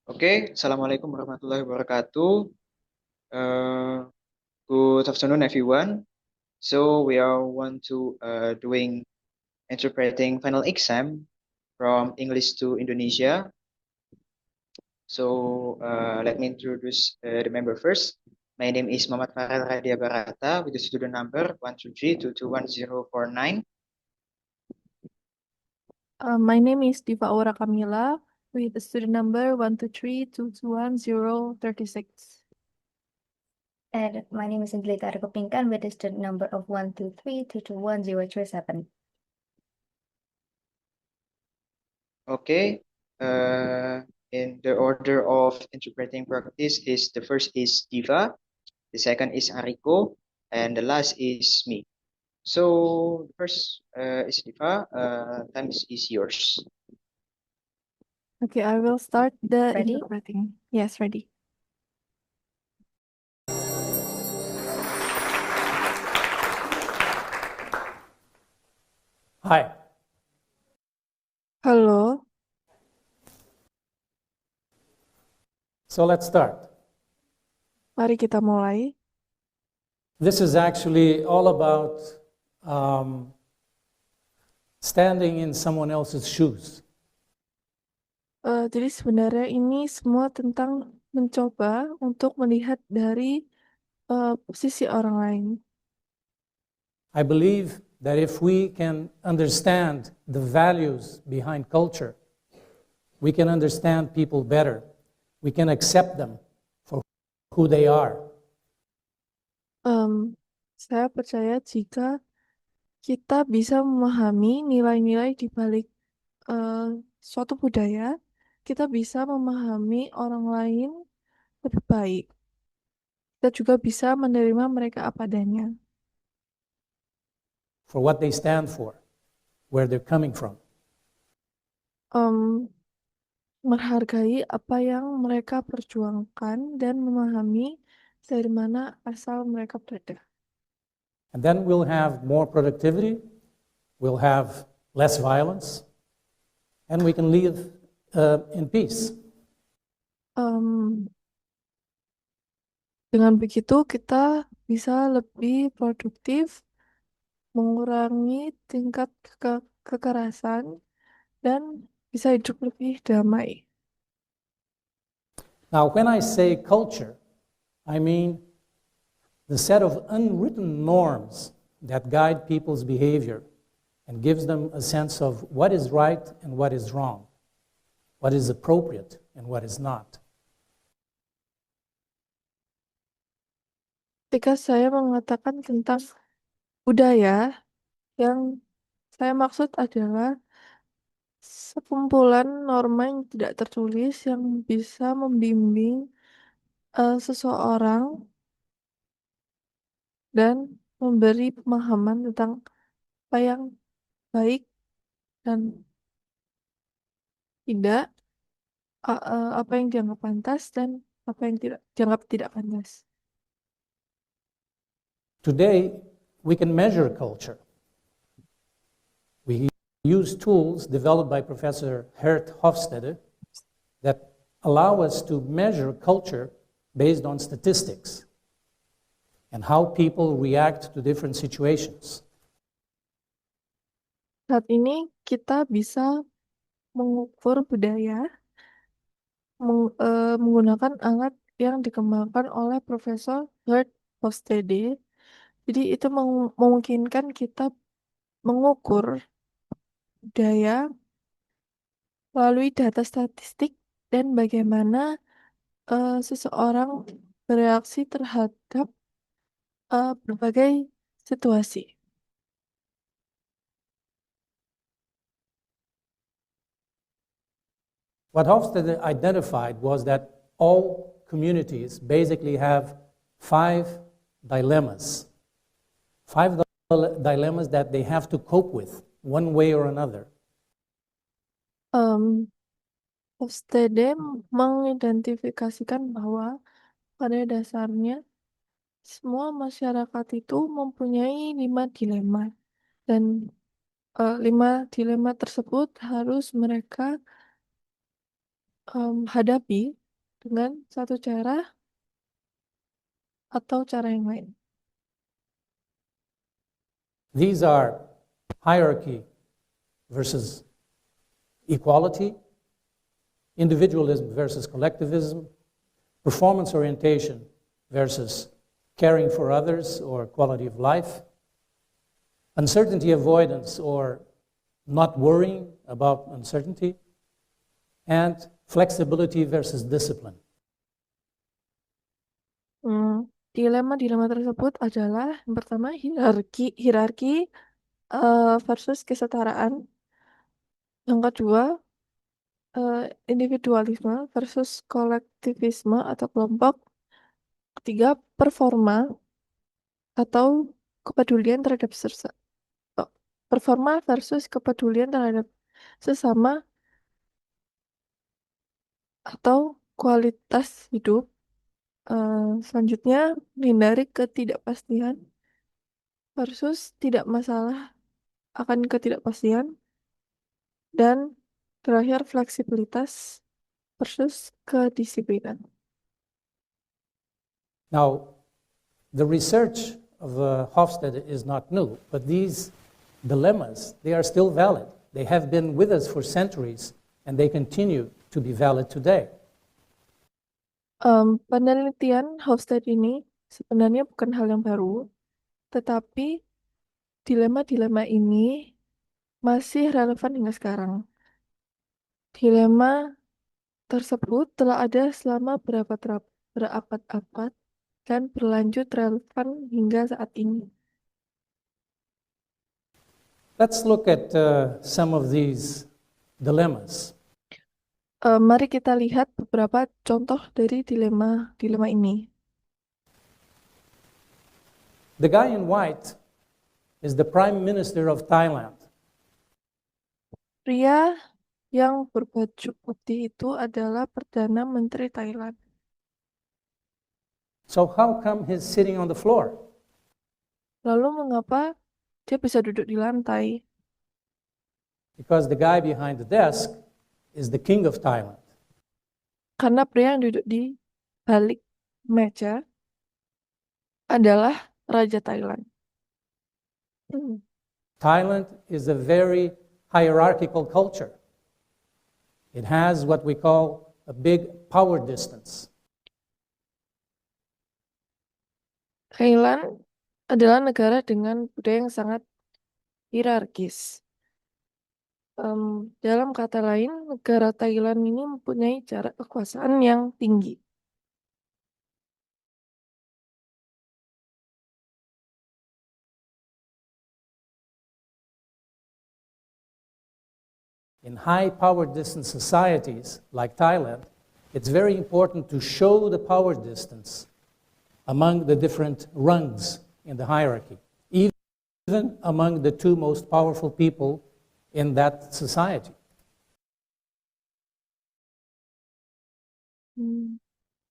Oke, Assalamualaikum warahmatullahi wabarakatuh. Uh, Good afternoon, everyone. So we are want to doing interpreting final exam from English to Indonesia. So let me introduce the member first. My name is Muhammad Farel Radia Barata with the student number 123221049. My name is Diva Aura Camila with the student number 123221036. And my name is Angelita Argopinkan with the student number of 123221037. Okay. In the order of interpreting practice is the first is Diva, the second is Ariko, and the last is me. So the first is Diva. Time is yours. Okay, I will start the Ready? interpreting. Yes, ready. Hi. Halo, So let's start. mari kita mulai. This is actually all about standing in someone else's shoes. Jadi sebenarnya ini semua tentang mencoba untuk melihat dari posisi orang lain. I believe that if we can understand the values behind culture, we can understand people better. We can accept them for who they are. Saya percaya jika kita bisa memahami nilai-nilai di balik suatu budaya, kita bisa memahami orang lain lebih baik. Kita juga bisa menerima mereka apa adanya. For what they stand for, where they're coming from. Menghargai apa yang mereka perjuangkan dan memahami dari mana asal mereka berada. And then we'll have more productivity, we'll have less violence, and we can live in peace. Dengan begitu kita bisa lebih produktif, mengurangi tingkat kekerasan, dan bisa hidup lebih damai. Now, when I say culture, I mean the set of unwritten norms that guide people's behavior and gives them a sense of what is right and what is wrong, what is appropriate and what is not. Ketika saya mengatakan tentang budaya, yang saya maksud adalah sekumpulan norma yang tidak tertulis yang bisa membimbing seseorang dan memberi pemahaman tentang apa yang baik dan tidak, apa yang dianggap pantas dan apa yang dianggap tidak pantas. Today, we can measure culture. We use tools developed by Professor Hert Hofstede that allow us to measure culture based on statistics and how people react to different situations. Saat ini kita bisa mengukur budaya menggunakan alat yang dikembangkan oleh Profesor Hert Hofstede. Jadi itu memungkinkan kita mengukur budaya melalui data statistik dan bagaimana seseorang bereaksi terhadap berbagai situasi. What Hofstede identified was that all communities basically have 5 dilemmas. 5 dilemmas that they have to cope with one way or another. Hofstede mengidentifikasikan bahwa pada dasarnya semua masyarakat itu mempunyai 5 dilema dan 5 dilema tersebut harus mereka hadapi dengan satu cara atau cara yang lain. These are hierarchy versus equality, individualism versus collectivism, performance orientation versus caring for others or quality of life, uncertainty avoidance or not worrying about uncertainty, and flexibility versus discipline. Dilema-dilema tersebut adalah yang pertama hierarki versus kesetaraan. Yang kedua individualisme versus kolektivisme atau kelompok. Ketiga performa atau kepedulian terhadap performa versus kepedulian terhadap sesama atau kualitas hidup. Selanjutnya menghindari ketidakpastian versus tidak masalah akan ketidakpastian, dan terakhir fleksibilitas versus kedisiplinan. Now, the research of Hofstede is not new, but these dilemmas, they are still valid. They have been with us for centuries, and they continue to be valid today. Penelitian Hofstede ini sebenarnya bukan hal yang baru, tetapi dilema-dilema ini masih relevan hingga sekarang. Dilema tersebut telah ada selama berabad-abad dan berlanjut relevan hingga saat ini. Let's look at some of these dilemmas. Mari kita lihat beberapa contoh dari dilema ini. The guy in white is the Prime Minister of Thailand. Pria yang berbaju putih itu adalah Perdana Menteri Thailand. So how come he's sitting on the floor? Lalu mengapa dia bisa duduk di lantai? Because the guy behind the desk is the King of Thailand. Karena pria yang duduk di balik meja adalah Raja Thailand. Thailand is a very hierarchical culture. It has what we call a big power distance. Thailand adalah negara dengan budaya yang sangat hierarkis. Dalam kata lain, negara Thailand ini mempunyai jarak kekuasaan yang tinggi. In high power distance societies like Thailand, it's very important to show the power distance among the different rungs in the hierarchy, even among the two most powerful people in that society.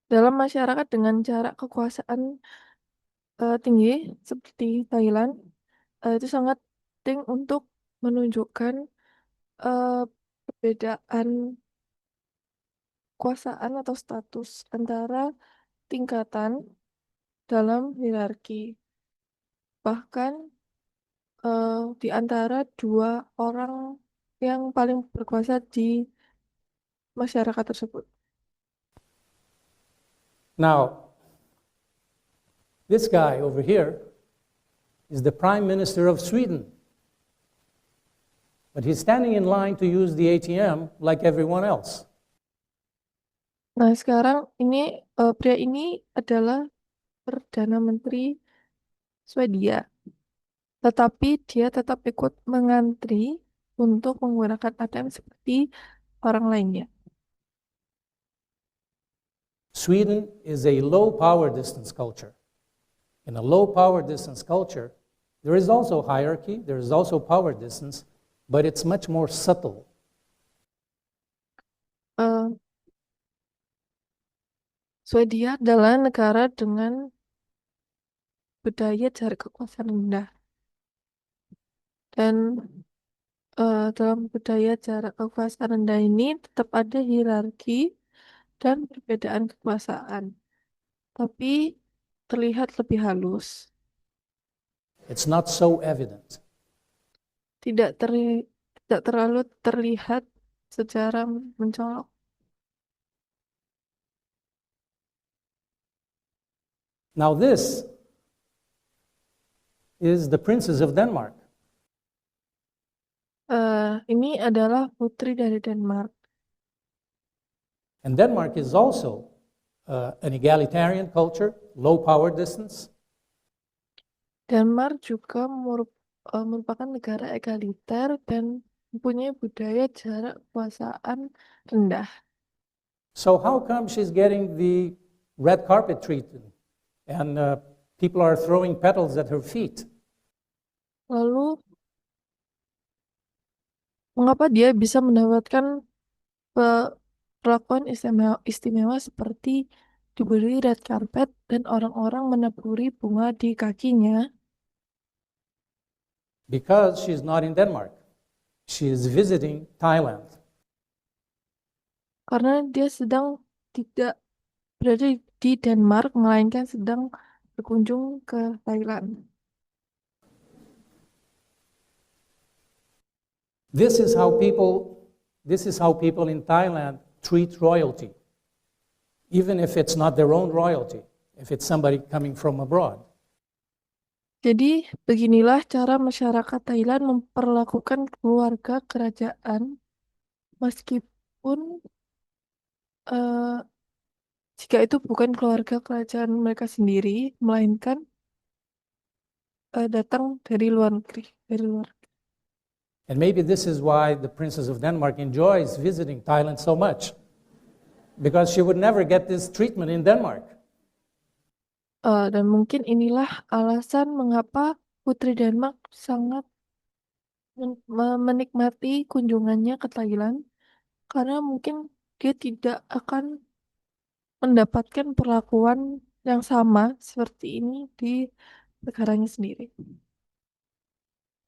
Dalam masyarakat dengan jarak kekuasaan tinggi seperti Thailand, itu sangat penting untuk menunjukkan perbedaan kekuasaan atau status antara tingkatan dalam hierarki. Bahkan di antara dua orang yang paling berkuasa di masyarakat tersebut. Now, this guy over here is the Prime Minister of Sweden. But he's standing in line to use the ATM like everyone else. Nah, sekarang ini pria ini adalah Perdana Menteri Swedia. Tetapi dia tetap ikut mengantri untuk menggunakan ATM seperti orang lainnya. Sweden is a low power distance culture. In a low power distance culture, there is also hierarchy, there is also power distance, but it's much more subtle. Swedia adalah negara dengan budaya jarak kekuasaan rendah. Dan dalam budaya jarak kekuasaan rendah ini tetap ada hierarki dan perbedaan kekuasaan, tapi terlihat lebih halus. It's not so evident. Tidak terlalu terlihat secara mencolok. Now, this is the princess of Denmark. Ini adalah putri dari Denmark. And Denmark is also an egalitarian culture, low power distance. Denmark juga merupakan negara egaliter dan mempunyai budaya jarak kekuasaan rendah. So how come she's getting the red carpet treatment and people are throwing petals at her feet? Lalu, mengapa dia bisa mendapatkan perlakuan istimewa seperti diberi red carpet dan orang-orang menaburi bunga di kakinya? Because she's not in Denmark. She is visiting Thailand. Karena dia sedang tidak berada di Denmark, melainkan sedang berkunjung ke Thailand. This is how people in Thailand treat royalty, even if it's not their own royalty, if it's somebody coming from abroad. Jadi, beginilah cara masyarakat Thailand memperlakukan keluarga kerajaan, meskipun jika itu bukan keluarga kerajaan mereka sendiri, melainkan datang dari luar negeri, dari luar. And maybe this is why the Princess of Denmark enjoys visiting Thailand so much, because she would never get this treatment in Denmark. Dan mungkin inilah alasan mengapa Putri Denmark sangat menikmati kunjungannya ke Thailand, karena mungkin dia tidak akan mendapatkan perlakuan yang sama seperti ini di negaranya sendiri.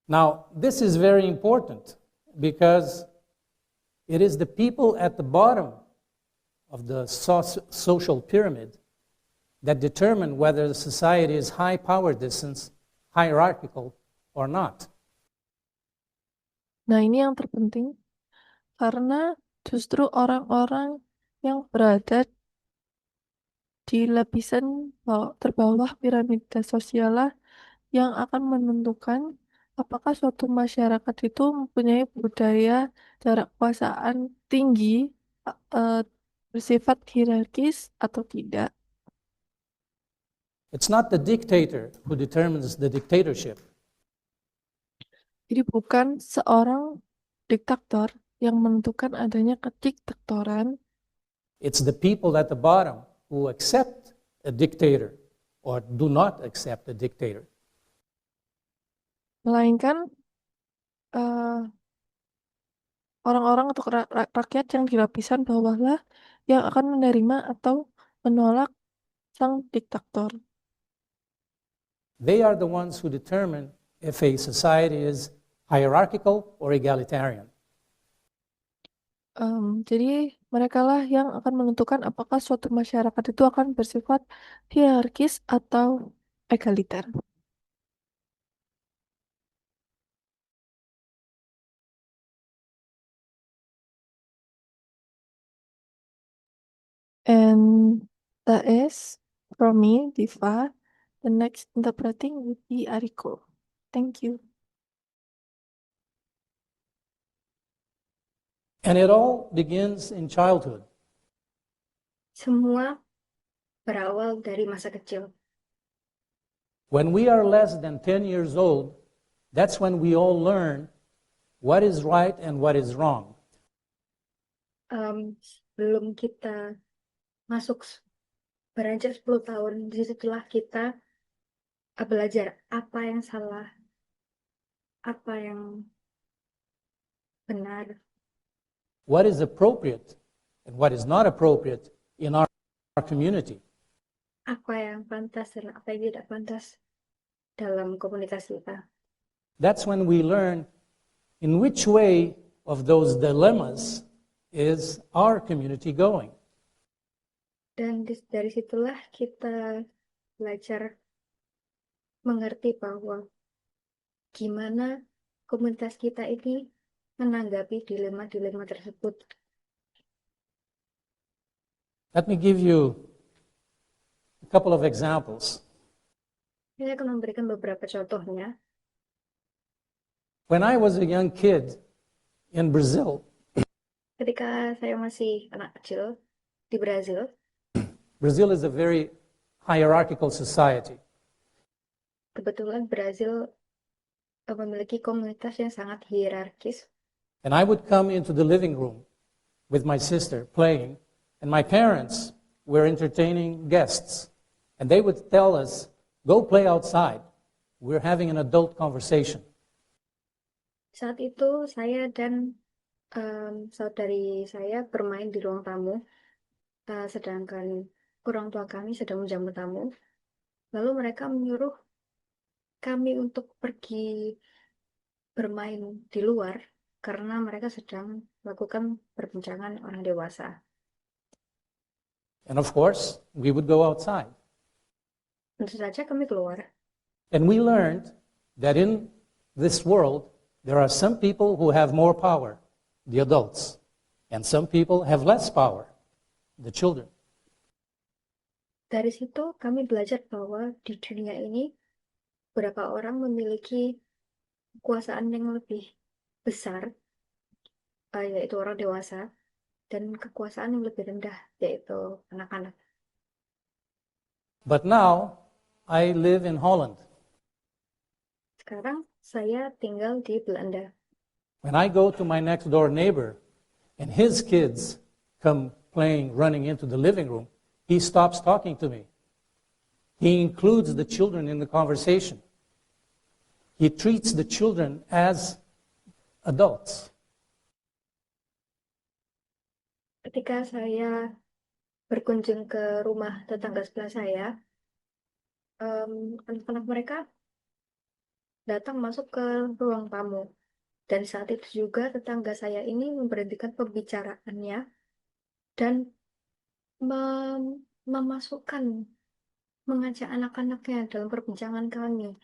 Now, this is very important because it is the people at the bottom of the social pyramid that determine whether the society is high power distance, hierarchical, or not. Nah, ini yang terpenting karena justru orang-orang yang berada di lapisan terbawah piramida sosial lah yang akan menentukan apakah suatu masyarakat itu mempunyai budaya jarak kekuasaan tinggi, bersifat hierarkis atau tidak. It's not the dictator who determines the dictatorship. Jadi bukan seorang diktator yang menentukan adanya kediktatoran. It's the people at the bottom who accept a dictator or do not accept a dictator. Melainkan orang-orang atau rakyat yang di lapisan bawah lah yang akan menerima atau menolak sang diktator. They are the ones who determine if a society is hierarchical or egalitarian. Jadi mereka lah yang akan menentukan apakah suatu masyarakat itu akan bersifat hierarkis atau egaliter. And that is from me, Diva. The next interpreting would be Ariko. Thank you. And it all begins in childhood. Semua berawal dari masa kecil. When we are less than 10 years old, that's when we all learn what is right and what is wrong. Sebelum kita masuk beranjak 10 tahun, disitulah kita belajar apa yang salah, apa yang benar. What is appropriate and what is not appropriate in our community. Apa yang pantas dan apa yang tidak pantas dalam komunitas kita. That's when we learn In which way of those dilemmas is our community going? Dan dari situlah kita belajar mengerti bahwa gimana komunitas kita ini menanggapi dilema-dilema tersebut. Let me give you a couple of examples. Saya akan memberikan beberapa contohnya. When I was a young kid in Brazil, Ketika saya masih anak kecil di Brazil, Brazil is a very hierarchical society. kebetulan Brazil memiliki komunitas yang sangat hierarkis. And I would come into the living room with my sister playing, and my parents were entertaining guests. And they would tell us, go play outside. We're having an adult conversation. Saat itu saya dan saudari saya bermain di ruang tamu, sedangkan orang tua kami sedang menjamu tamu. Lalu mereka menyuruh kami untuk pergi bermain di luar karena mereka sedang melakukan perbincangan orang dewasa. And of course, we would go outside. Tentu saja kami keluar. And we learned that in this world, there are some people who have more power, the adults, and some people have less power, the children. Dari situ kami belajar bahwa di dunia ini beberapa orang memiliki kekuasaan yang lebih besar, yaitu orang dewasa, dan kekuasaan yang lebih rendah, yaitu anak-anak. But now, I live in Holland. Sekarang saya tinggal di Belanda. When I go to my next door neighbor and his kids come playing, running into the living room, he stops talking to me. He includes the children in the conversation. He treats the children as adults. Ketika saya berkunjung ke rumah tetangga sebelah saya, anak-anak mereka datang masuk ke ruang tamu. Dan saat itu juga tetangga saya ini memberhentikan pembicaraannya dan mengajak anak-anaknya dalam perbincangan kami.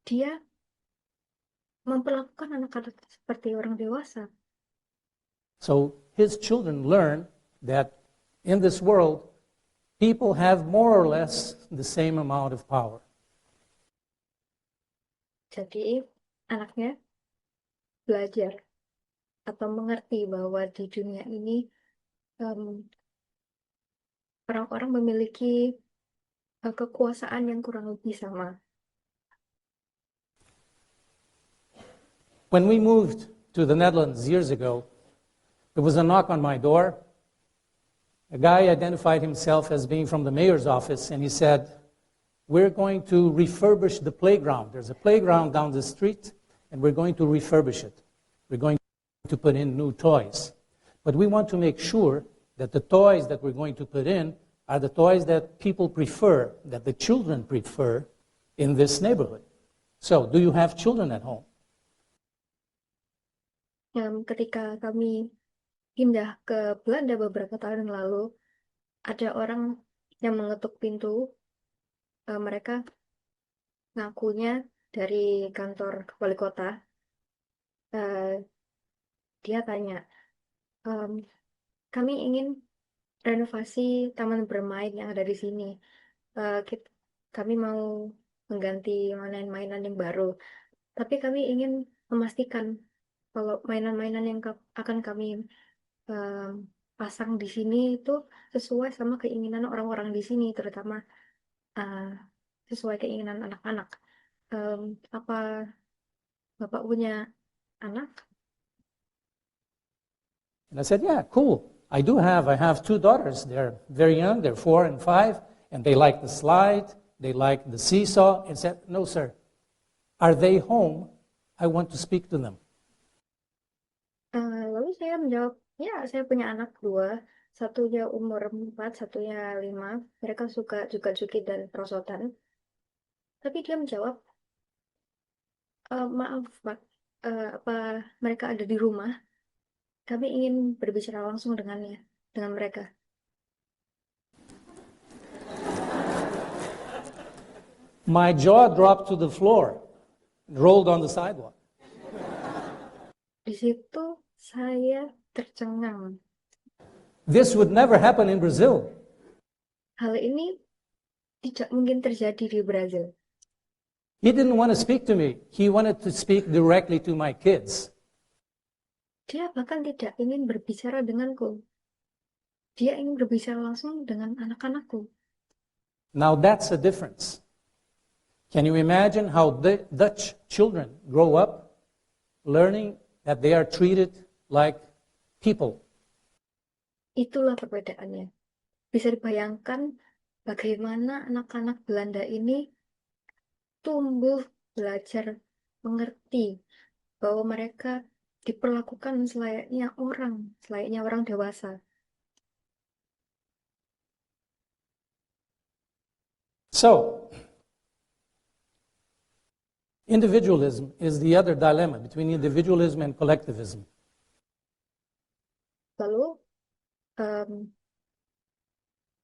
Dia memperlakukan anak-anak seperti orang dewasa. So his children learn that in this world, people have more or less the same amount of power. Jadi anaknya belajar atau mengerti bahwa di dunia ini orang-orang memiliki kekuasaan yang kurang lebih sama. When we moved to the Netherlands years ago, there was a knock on my door. A guy identified himself as being from the mayor's office, and he said, we're going to refurbish the playground. There's a playground down the street, and we're going to refurbish it. We're going to put in new toys. But we want to make sure that the toys that we're going to put in are the toys that people prefer, that the children prefer in this neighborhood. So, do you have children at home? Ketika kami pindah ke Belanda beberapa tahun yang lalu, ada orang yang mengetuk pintu. Mereka ngakunya dari kantor wali kota. Dia tanya, kami ingin renovasi taman bermain yang ada di sini. Kami mau mengganti mainan-mainan yang baru. Tapi kami ingin memastikan kalau mainan-mainan yang akan kami pasang di sini itu sesuai sama keinginan orang-orang di sini, terutama sesuai keinginan anak-anak. Apa Bapak punya anak? And I said, yeah, cool. I have 2 daughters. They're very young. They're 4 and 5, and they like the slide. They like the seesaw. And said, no, sir. Are they home? I want to speak to them. Lalu saya menjawab, ya, saya punya anak 2. Satunya umur 4, satunya 5. Mereka suka juga joget dan perosotan. Tapi dia menjawab, Maaf, Pak. Apa mereka ada di rumah? Kami ingin berbicara langsung dengan mereka. My jaw dropped to the floor, rolled on the sidewalk. Di situ saya tercengang. This would never happen in Brazil. Hal ini tidak mungkin terjadi di Brazil. He didn't want to speak to me. He wanted to speak directly to my kids. Dia bahkan tidak ingin berbicara denganku. Dia ingin berbicara langsung dengan anak-anakku. Now that's a difference. Can you imagine how the Dutch children grow up learning that they are treated like people? Itulah perbedaannya. Bisa dibayangkan bagaimana anak-anak Belanda ini tumbuh, belajar, mengerti bahwa mereka diperlakukan selayaknya orang dewasa. So, individualism is the other dilemma between individualism and collectivism. Lalu,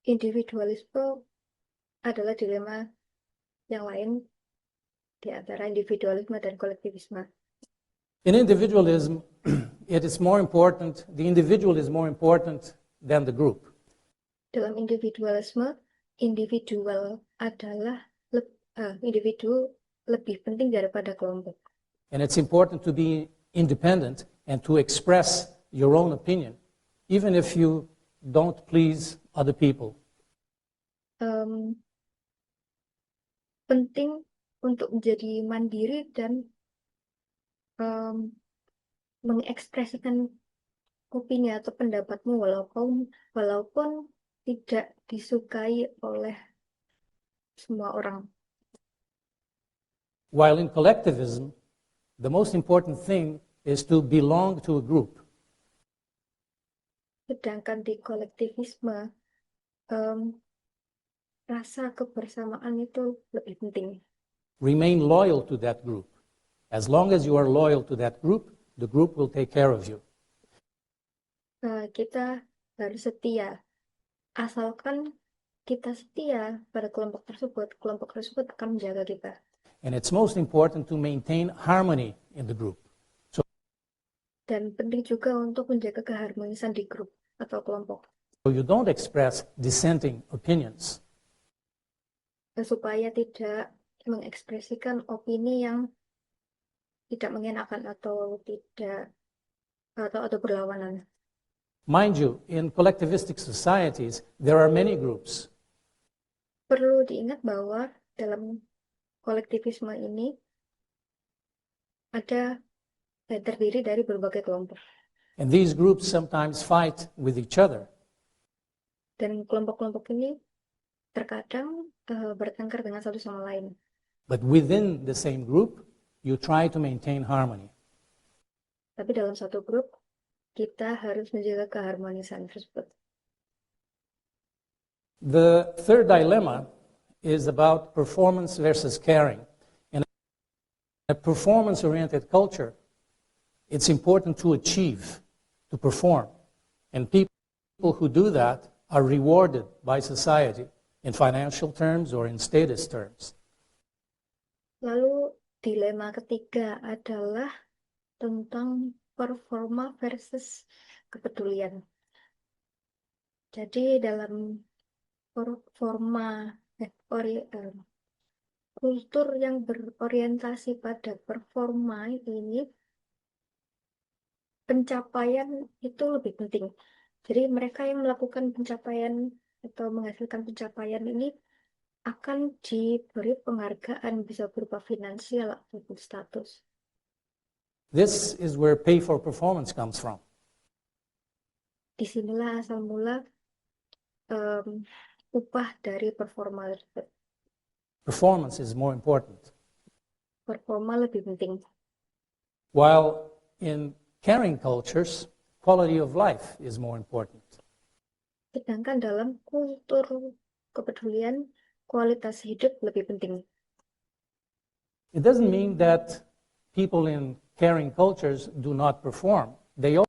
individualisme adalah dilema yang lain di antara individualisme dan kolektivisme. In individualism, it is more important, the individual is more important than the group. Dalam individualisme, individu lebih penting daripada kelompok. And it's important to be independent and to express your own opinion, even if you don't please other people. Penting untuk menjadi mandiri dan mengekspresikan opini atau pendapatmu walaupun tidak disukai oleh semua orang. While in collectivism, the most important thing is to belong to a group. Sedangkan di kolektivisme, rasa kebersamaan itu lebih penting. Remain loyal to that group. As long as you are loyal to that group, the group will take care of you. Kita harus setia. Asalkan kita setia pada kelompok tersebut akan menjaga kita. And it's most important to maintain harmony in the group. Dan penting juga untuk menjaga keharmonisan di grup atau kelompok. So you don't express dissenting opinions. Supaya tidak mengekspresikan opini yang tidak mengenakan atau berlawanan. Mind you, in collectivistic societies, there are many groups. Perlu diingat bahwa dalam kolektivisme ini terdiri dari berbagai kelompok. And these groups sometimes fight with each other. Dan kelompok-kelompok ini terkadang bertengkar dengan satu sama lain. But within the same group, you try to maintain harmony. Tapi dalam satu grup, kita harus menjaga keharmonisan tersebut. The third dilemma is about performance versus caring. In a performance-oriented culture, it's important to achieve, to perform. And people who do that are rewarded by society in financial terms or in status terms. Lalu dilema ketiga adalah tentang performa versus kepedulian. Jadi dalam kultur yang berorientasi pada performa ini, pencapaian itu lebih penting. Jadi mereka yang melakukan pencapaian atau menghasilkan pencapaian ini akan diberi penghargaan, bisa berupa finansial ataupun status. This is where pay for performance comes from. Disinilah asal mula upah dari performa tersebut. Performance is more important. Performa lebih penting. While in caring cultures, quality of life is more important. Sedangkan dalam kultur kepedulian, kualitas hidup lebih penting. It doesn't mean that people in caring cultures do not perform. They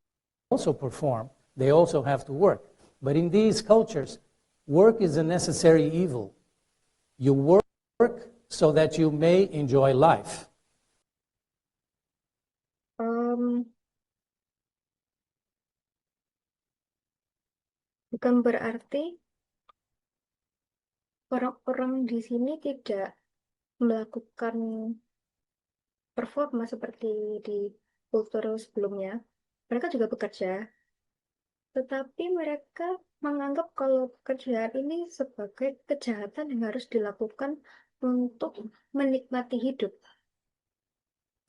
also perform. They also have to work. But in these cultures, work is a necessary evil. You work so that you may enjoy life. Bukan berarti orang-orang di sini tidak melakukan performa seperti di kultur sebelumnya. Mereka juga bekerja, tetapi mereka menganggap kalau pekerjaan ini sebagai kejahatan yang harus dilakukan untuk menikmati hidup.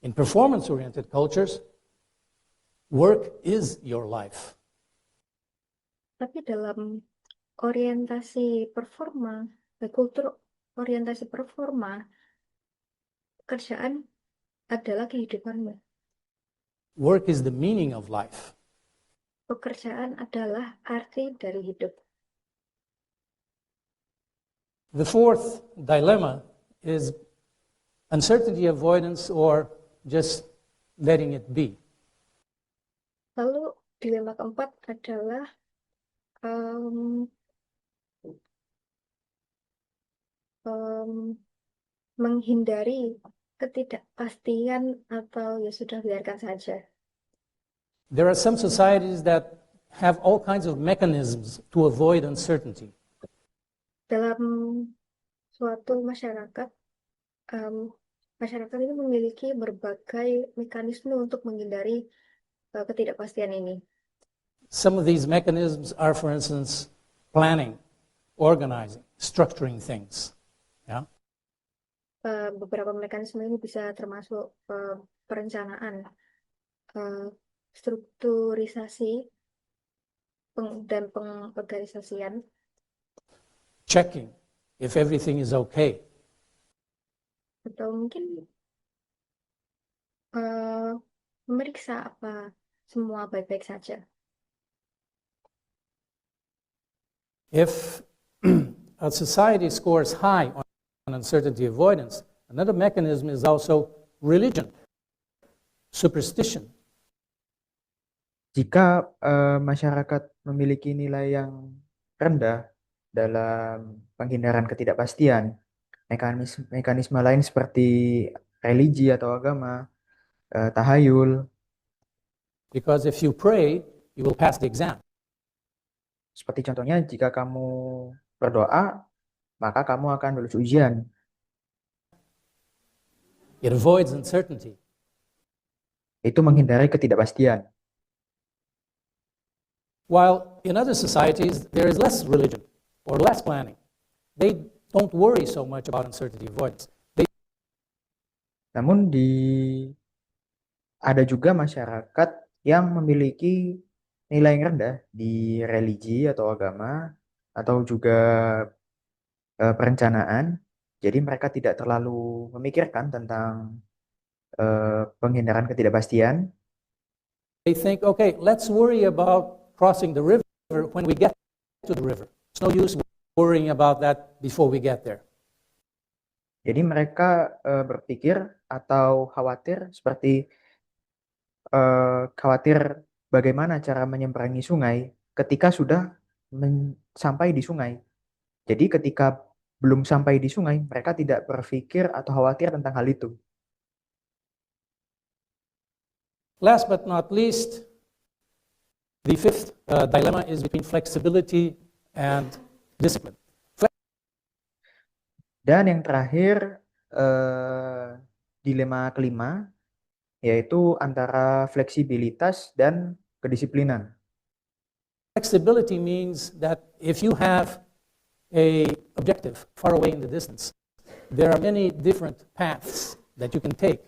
In performance-oriented cultures, work is your life. Tapi dalam orientasi performa, kultur orientasi performa, pekerjaan adalah kehidupanmu. Work is the meaning of life. Pekerjaan adalah arti dari hidup. The fourth dilemma is uncertainty avoidance or just letting it be. Lalu dilema keempat adalah menghindari ketidakpastian atau ya sudah biarkan saja. There are some societies that have all kinds of mechanisms to avoid uncertainty. Dalam suatu masyarakat, masyarakat ini memiliki berbagai mekanisme untuk menghindari ketidakpastian ini. Some of these mechanisms are, for instance, planning, organizing, structuring things. Yeah? Beberapa mekanisme ini bisa termasuk perencanaan, strukturisasi, dan pengorganisasian. Checking if everything is okay. Atau mungkin memeriksa apa semua baik-baik saja. If a society scores high on uncertainty avoidance, another mechanism is also religion, superstition. Jika masyarakat memiliki nilai yang rendah dalam penghindaran ketidakpastian, mekanisme lain seperti religi atau agama, tahayul. Because if you pray, you will pass the exam. Seperti contohnya, jika kamu berdoa, maka kamu akan lulus ujian. It avoids uncertainty. Itu menghindari ketidakpastian. While in other societies, there is less religion or less planning. They don't worry so much about uncertainty avoidance. Namun ada juga masyarakat yang memiliki nilai yang rendah di religi atau agama atau juga perencanaan. Jadi mereka tidak terlalu memikirkan tentang penghindaran ketidakpastian. They think, okay, let's worry about crossing the river when we get to the river. It's no use worrying about that before we get there. Jadi mereka berpikir atau khawatir seperti khawatir bagaimana cara menyeberangi sungai ketika sudah sampai di sungai. Jadi ketika belum sampai di sungai, mereka tidak berpikir atau khawatir tentang hal itu. Last but not least, the fifth dilemma is between flexibility and discipline. Dan yang terakhir, dilema kelima, yaitu antara fleksibilitas dan kedisiplinan. Flexibility means that if you have an objective far away in the distance, there are many different paths that you can take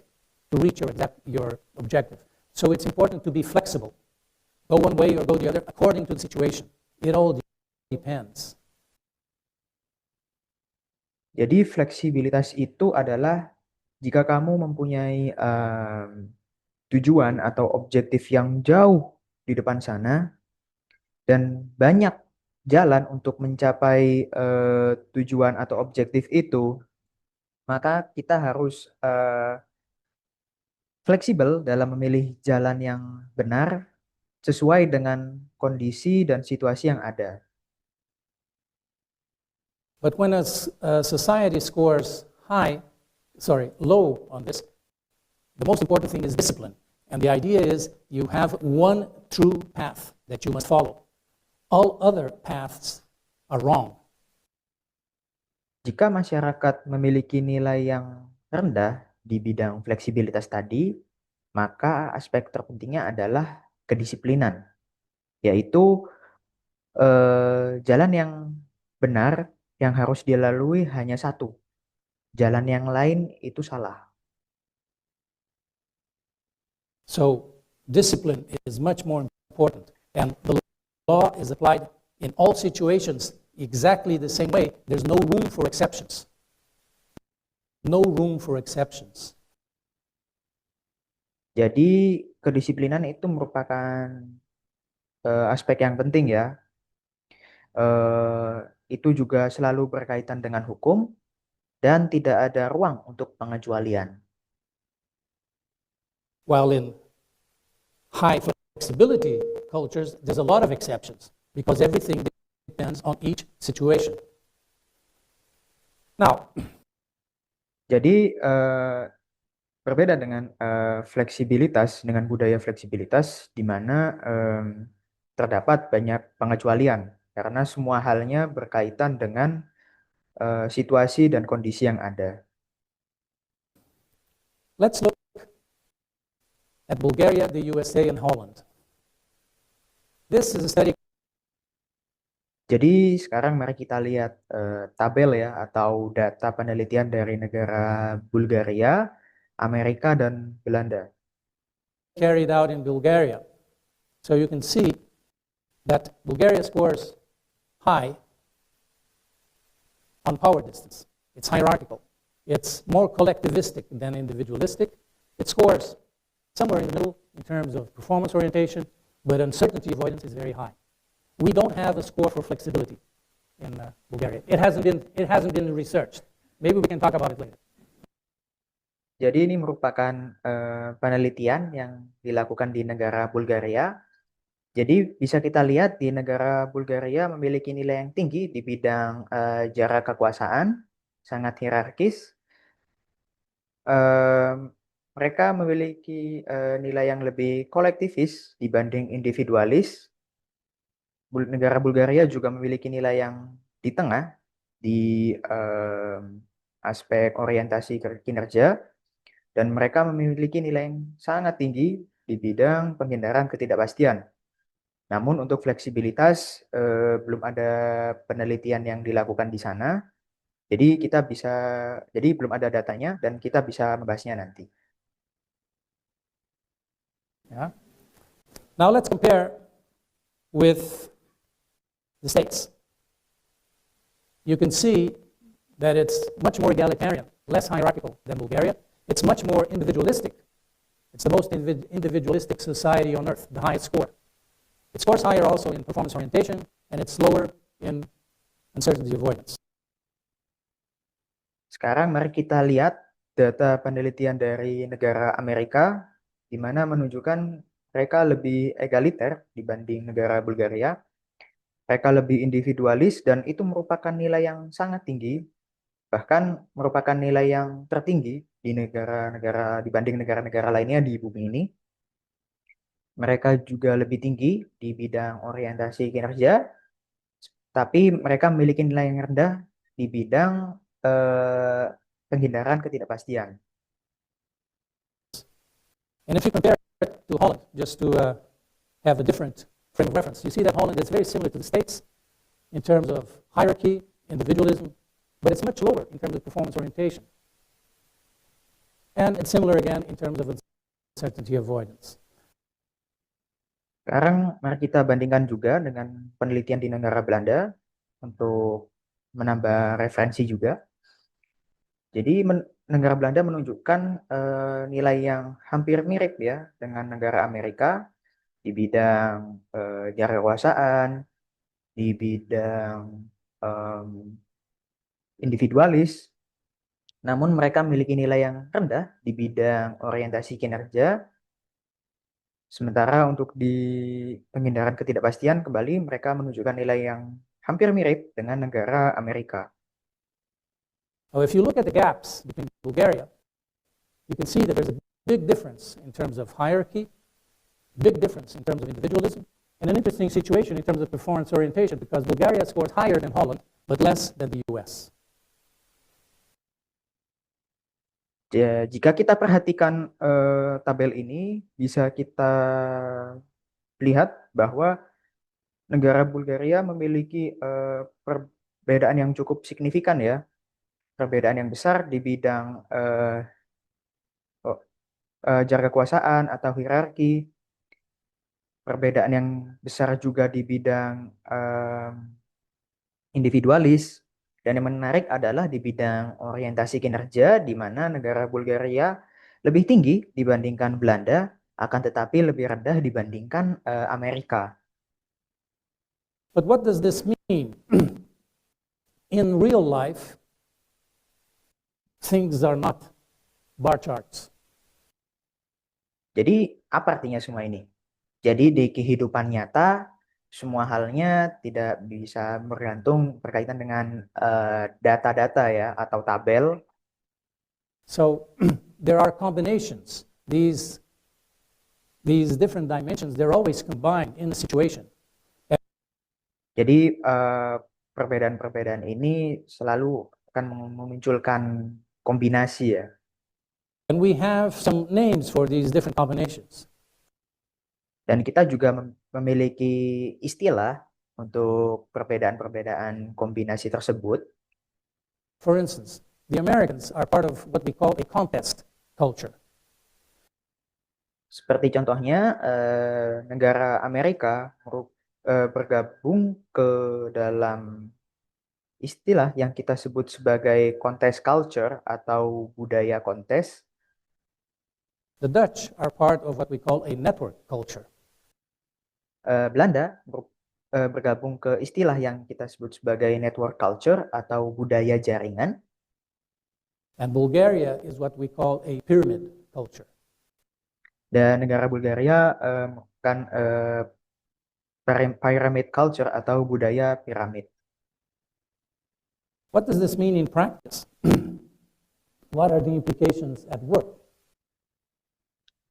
to reach your objective. So it's important to be flexible. Go one way or go the other according to the situation. It all depends. Jadi fleksibilitas itu adalah jika kamu mempunyai tujuan atau objektif yang jauh di depan sana dan banyak jalan untuk mencapai tujuan atau objektif itu, maka kita harus fleksibel dalam memilih jalan yang benar sesuai dengan kondisi dan situasi yang ada. But when a society scores low on this, the most important thing is discipline. And the idea is you have one true path that you must follow. All other paths are wrong. Jika masyarakat memiliki nilai yang rendah di bidang fleksibilitas tadi, maka aspek terpentingnya adalah kedisiplinan, yaitu jalan yang benar yang harus dilalui hanya satu. Jalan yang lain itu salah. So discipline is much more important, and the law is applied in all situations exactly the same way. There's no room for exceptions. No room for exceptions. Jadi kedisiplinan itu merupakan aspek yang penting ya. Itu juga selalu berkaitan dengan hukum dan tidak ada ruang untuk pengecualian. While in high flexibility cultures, there's a lot of exceptions because everything depends on each situation. Now, jadi berbeda dengan fleksibilitas, dengan budaya fleksibilitas di mana terdapat banyak pengecualian karena semua halnya berkaitan dengan situasi dan kondisi yang ada. let's look at Bulgaria, the USA, and Holland. This is a study. Jadi sekarang mari kita lihat tabel ya atau data penelitian dari negara Bulgaria, Amerika, dan Belanda. Carried out in Bulgaria. So you can see that Bulgaria scores high on power distance. It's hierarchical. It's more collectivistic than individualistic. It scores somewhere in the middle in terms of performance orientation, but uncertainty avoidance is very high. We don't have a score for flexibility in Bulgaria. It hasn't been researched. Maybe we can talk about it later. Jadi ini merupakan penelitian yang dilakukan di negara Bulgaria. Jadi bisa kita lihat di negara Bulgaria memiliki nilai yang tinggi di bidang jarak kekuasaan, sangat hierarkis. Mereka memiliki nilai yang lebih kolektivis dibanding individualis. Negara Bulgaria juga memiliki nilai yang di tengah di aspek orientasi kinerja, dan mereka memiliki nilai yang sangat tinggi di bidang penghindaran ketidakpastian. Namun untuk fleksibilitas belum ada penelitian yang dilakukan di sana. Jadi belum ada datanya dan kita bisa membahasnya nanti. Yeah. Now let's compare with the states. You can see that it's much more egalitarian, less hierarchical than Bulgaria. It's much more individualistic. It's the most individualistic society on earth, the highest score. It scores higher also in performance orientation, and it's lower in uncertainty avoidance. Sekarang mari kita lihat data penelitian dari negara Amerika, di mana menunjukkan mereka lebih egaliter dibanding negara Bulgaria. Mereka lebih individualis dan itu merupakan nilai yang sangat tinggi, bahkan merupakan nilai yang tertinggi di negara-negara dibanding negara-negara lainnya di bumi ini. Mereka juga lebih tinggi di bidang orientasi kinerja, tapi mereka memiliki nilai yang rendah di bidang penghindaran ketidakpastian. And if you compare it to Holland, just to have a different frame of reference, you see that Holland is very similar to the States in terms of hierarchy, individualism, but it's much lower in terms of performance orientation. And it's similar again in terms of uncertainty avoidance. Sekarang mari kita bandingkan juga dengan penelitian di negara Belanda untuk menambah referensi juga. Jadi negara Belanda menunjukkan nilai yang hampir mirip ya dengan negara Amerika di bidang jarak kekuasaan, di bidang individualis, namun mereka memiliki nilai yang rendah di bidang orientasi kinerja. Sementara untuk di penghindaran ketidakpastian, kembali mereka menunjukkan nilai yang hampir mirip dengan negara Amerika. Now, if you look at the gaps between Bulgaria, you can see that there's a big difference in terms of hierarchy, big difference in terms of individualism, and an interesting situation in terms of performance orientation, because Bulgaria scores higher than Holland, but less than the US. Jika kita perhatikan tabel ini, bisa kita lihat bahwa negara Bulgaria memiliki perbedaan yang cukup signifikan ya, perbedaan yang besar di bidang jarak kekuasaan atau hierarki, perbedaan yang besar juga di bidang individualis, dan yang menarik adalah di bidang orientasi kinerja, di mana negara Bulgaria lebih tinggi dibandingkan Belanda, akan tetapi lebih rendah dibandingkan Amerika. But what does this mean? In real life, things are not bar charts. Jadi apa artinya semua ini? Jadi di kehidupan nyata, semua halnya tidak bisa berkaitan dengan data-data ya atau tabel. So there are combinations. These different dimensions, they're always combined in a situation. Jadi perbedaan-perbedaan ini selalu akan memunculkan kombinasi ya. And we have some names for these different combinations. Dan kita juga memiliki istilah untuk perbedaan-perbedaan kombinasi tersebut. For instance, the Americans are part of what we call a contest culture. Seperti contohnya negara Amerika bergabung ke dalam istilah yang kita sebut sebagai contest culture atau budaya kontes. The Dutch are part of what we call a network culture. Belanda bergabung ke istilah yang kita sebut sebagai network culture atau budaya jaringan. And Bulgaria is what we call a pyramid culture. Dan negara Bulgaria merupakan pyramid culture atau budaya piramid. What does this mean in practice? What are the implications at work?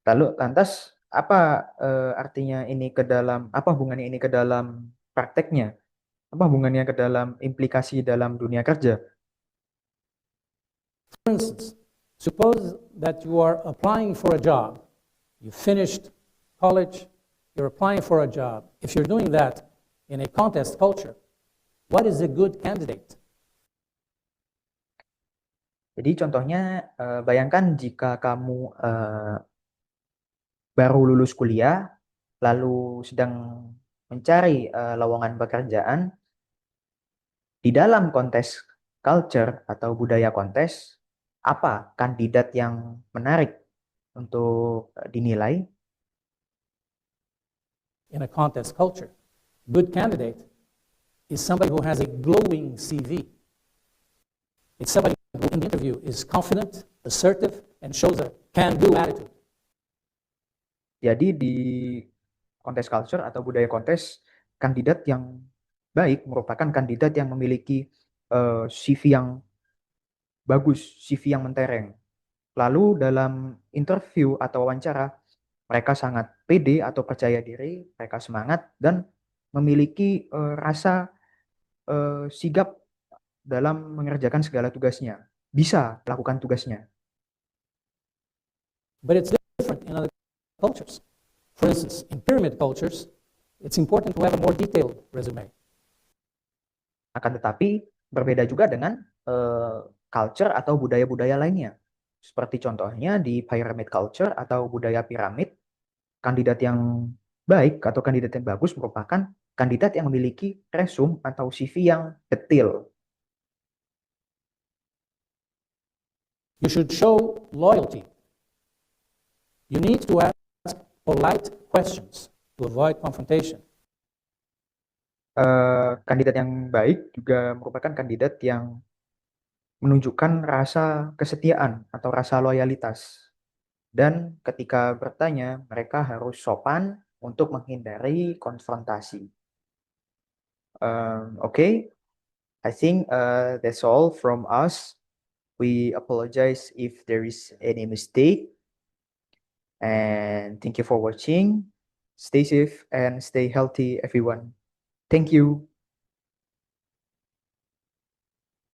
Lalu lantas apa artinya ini ke dalam, apa hubungannya ini ke dalam prakteknya? Apa hubungannya ke dalam implikasi dalam dunia kerja? For instance, suppose that you are applying for a job. You finished college, you're applying for a job. If you're doing that in a contest culture, what is a good candidate? Jadi contohnya, bayangkan jika kamu baru lulus kuliah, lalu sedang mencari lowongan pekerjaan, di dalam kontes culture atau budaya kontes, apa kandidat yang menarik untuk dinilai? In a contest culture, good candidate is somebody who has a glowing CV. It's somebody who in the interview is confident, assertive, and shows a can-do attitude. Jadi di kontes culture atau budaya kontes, kandidat yang baik merupakan kandidat yang memiliki CV yang bagus, CV yang mentereng. Lalu dalam interview atau wawancara, mereka sangat pede atau percaya diri, mereka semangat dan memiliki rasa sigap dalam mengerjakan segala tugasnya, bisa melakukan tugasnya. But it's different in other cultures. For instance, in pyramid cultures, it's important to have a more detailed resume. Akan tetapi berbeda juga dengan culture atau budaya-budaya lainnya. Seperti contohnya di pyramid culture atau budaya piramid, kandidat yang baik atau kandidat yang bagus merupakan kandidat yang memiliki resume atau CV yang detail. You should show loyalty. You need to ask polite questions to avoid confrontation. Kandidat yang baik juga merupakan kandidat yang menunjukkan rasa kesetiaan atau rasa loyalitas. Dan ketika bertanya, mereka harus sopan untuk menghindari konfrontasi. Okay, I think that's all from us. We apologize if there is any mistake. And thank you for watching. Stay safe and stay healthy, everyone. Thank you.